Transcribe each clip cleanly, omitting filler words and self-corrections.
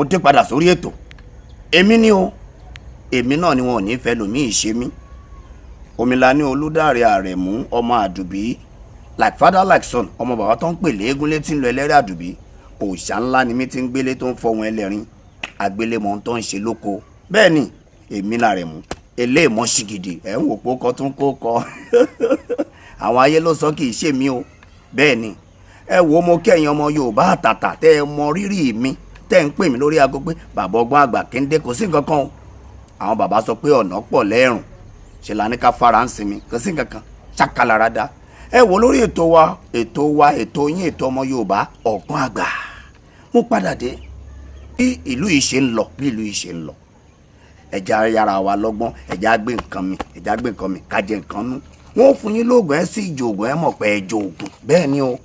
mo dé padà sórí ètò. Èmi ni o, èmi náà ni wọn ò ní fẹ́ lòmí ìṣe mí. Omilani Olúdáre Àrẹ̀mú ọmọ Àdùbí, like father like son, ọmọ bàbá tó ń pè léegun létí ń lọ ẹlẹ́rìí Àdùbí. Òòṣà ńlá ni mi ti ń gbélé tó ń fọhùn ẹlẹ́rìn, àgbélémọ̀ tó ń ṣe lóko. Bẹ́ẹ̀ ni èmi l'Àrẹ̀mú, eléèmọ̀ ṣìgìdì, ẹ̀ ń wò pó kọ́ tún kó kọ́. Àwọn ayé ló sọ kì í ṣe mí o. Bẹ́ẹ̀ ni ẹ wo mo kẹ́yìn ọmọ Yorùbá àtàtà tẹ́ ẹ mọ rírì mi, tẹ́ ń pè mí lórí aago pé bàbá ọgbọ́n àgbà kéńdé kò sí nǹkan kan o. Àwọn bàbá sọ pé ọ̀nà pọ̀ lẹ́rùn, ṣe la ní ká fara ń sinmi, kò sí nǹkan kan, ṣàkàlàràdà. Ẹ wo lórí ètò yín ètò ọmọ Yorùbá ọgbọ́n àgbà. Mo padà dé bí ìlú yìí ṣe ń lọ, bí ìlú yìí ṣe ń lọ. Ẹja yára wa lọ́gbọ́n, ẹja gbé nǹkan mi, ká jẹ nǹkan nú. Wọ́n fún yín lóògùn ẹ sí ìjòògùn ẹ mọ̀ pé ẹ jòògùn. Bẹ́ẹ̀ ni o,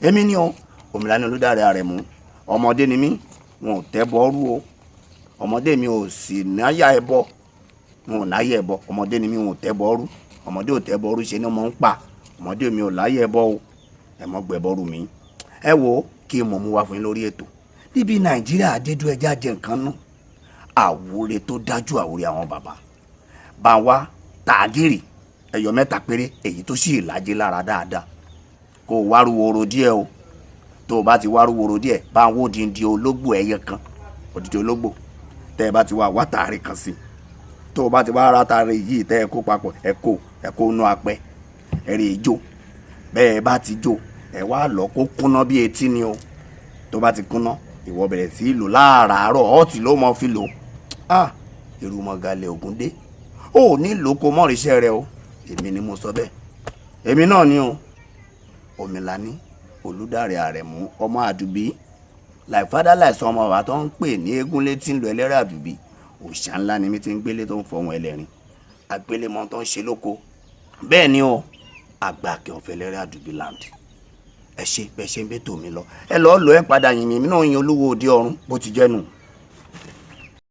èmi ni o, Omilani Olúdáre Àrẹ̀mú. Ọmọdé ni mí, wọn ò tẹ́ bọ́rú o. Ọmọdé mi ò sì náyà ẹbọ, wọn ò náyà ẹbọ. Ọmọdé ni mí, wọn ò tẹ́ bọ́rú. Ọmọdé ò tẹ́ bọ́rú ṣe ni wọ́n ń pa. Ọmọdé mi ò láyà ẹbọ o, ẹ mọ̀ gbẹ bọ́rú mi. Ẹ wo kí mo mú wá fún yín lórí ètò. Níbi Nàìjíríà dédú ẹja jẹ nǹkan nú. Àwúre tó dájú àwúre àwọn bàbá. Bá wa tàgìrì ẹyọ mẹ́ta péré, èyí tó sì lájẹ lára dáadáa. Kó o wárú woro díẹ̀ o. Tó o bá ti wárú woro díẹ̀, bá ń wó dindi ológbò ẹyẹ kan, odidi ológbò. Tẹ́ ẹ bá ti wá tààrí kan sí. Tó o bá ti wá ra tààrí yìí tẹ́ ẹ kó papọ̀, ẹ kó nú apẹ, ẹ rí ijó. Bẹ́ẹ̀ bá ti jó, ẹ wá lọ kó kúnná bí etí ni o. Tó bá ti kúnná, ìwọ bẹ̀rẹ̀ sí í lò láàárọ̀, ọtí ló mọ fi lò. Irúmọ̀gàlẹ̀ Ògúndé, ó ní lóko mọ́rìṣẹ́ rẹ o. Èmi ni mo sọ bẹ́ẹ̀. Èmi náà ni o, Omilani Olúdáre Àrẹ̀mú ọmọ Àdùbí, like father like son, ọmọ bàbá tó ń pè ní eégún létí ń lọ ẹlẹ́rìí Àdùbí. Òòṣà ńlá ni mi ti ń gbélé tó ń fọhùn ẹlẹ́rìn, àgbélémọ̀ tó ń ṣe lóko. Bẹ́ẹ̀ ni o, àgbà kẹ́ ọ̀fẹ́ ẹlẹ́rìí Àdùbí land. Ẹ ṣe bẹ́ẹ̀ ṣe ń bẹ́ tòmí lọ. Ẹ lọ́ọ́ lọ ẹ padà yìn mí náà yin Olúwo òde ọ̀run bó ti jẹ́ nù.